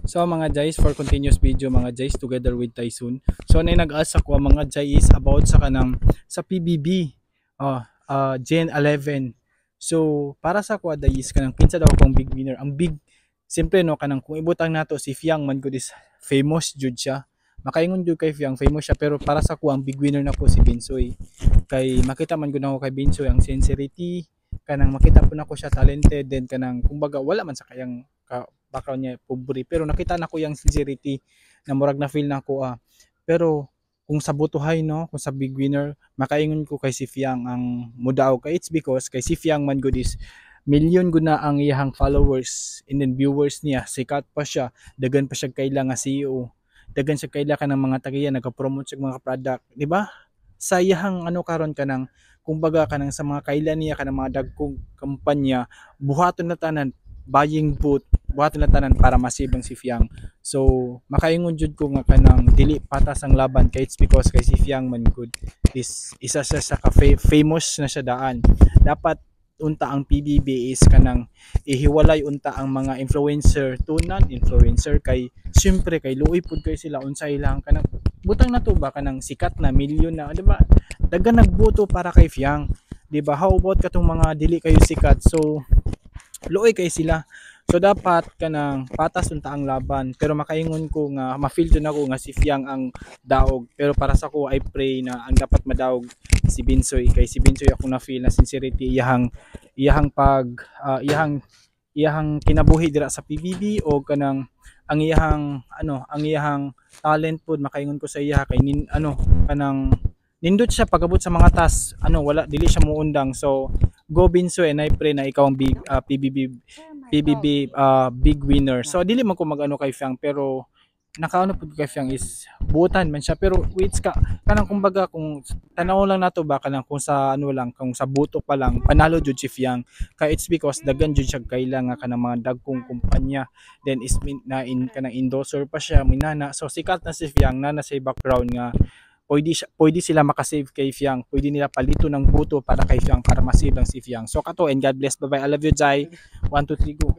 So mga Jays, for continuous video mga Jays together with Tyson. So na nag-asa ko mga Jays about sa kanang sa PBB Gen 11. So para sa ko Jays kanang kinsa daw kong big winner. Ang big simple no kanang kung ibutang nato si Fiang man gud is famous jud siya. Makaingon jud kay Fiang famous siya pero para sa ko ang big winner na po si Binsoy. Kay makita man gud ako kay Binsoy ang sincerity kanang makita po nako siya talented then kanang kumbaga wala man sa kayang background niya pobre pero nakita na ko yung sincerity na murag na feel na ko pero kung sa butuhay no kung sa big winner makaingon ko kay si Fiang ang mudaw kay it's because kay si Fiang man good is million gud na ang iyang followers and then viewers niya sikat pa siya dagan pa siya kaila nga CEO dagan siya kaila ka ng mga tagiya nagapromote sa mga product di ba sa iyang ano karon kanang kumbaga kanang sa mga kailan niya kanang mga dagkong kampanya buhaton na tanan buying booth buhaton na tanan para masibang si Fiang. So makaingon jud ko nga kanang dili patas ang laban kay it's because kay si Fiang man good is isa siya sa famous na siya daan. Dapat unta ang PBB is kanang ihiwalay unta ang mga influencer to non-influencer kay syempre kay luoy pud kay sila unsay ilang kanang butang na to ba kanang sikat na milyon na di ba daghan nagboto para kay Fiang di ba how about katong mga dili kayo sikat so luoy kay sila so dapat kanang patas unta ang laban pero makaingon ko nga ma-feel jud ako nga si Fiang ang daog pero para sa ko I pray na ang dapat madaog si Binsoy kay si Binsoy ako na feel na sincerity iyahang pag iyahang kinabuhi dira sa PBB o kanang ang iyahang talent pod makaingon ko sa iya kay kanang nindot siya pagabot sa mga task wala dili siya muundang so go Binsoy and I pray na ikaw ang big PBB big winner. So dili man ko magano kay Fiang pero nakaano pud kay Fiang is buotan man siya pero wait ka kanang kumbaga kung tanaw lang nato ba kanang kung sa lang kung sa buto pa lang panalo jud si Fiang kay it's because dagan jud siya kailangan kanang mga dagkong kumpanya then is kanang endorser pa siya minana so sikat na si Fiang na sa background nga pwede sila makasave kay Fiang. Pwede nila palito ng buto para kay Fiang para masave lang si Fiang. So kato and God bless. Bye bye. I love you, Jai. 1, 2, 3, go.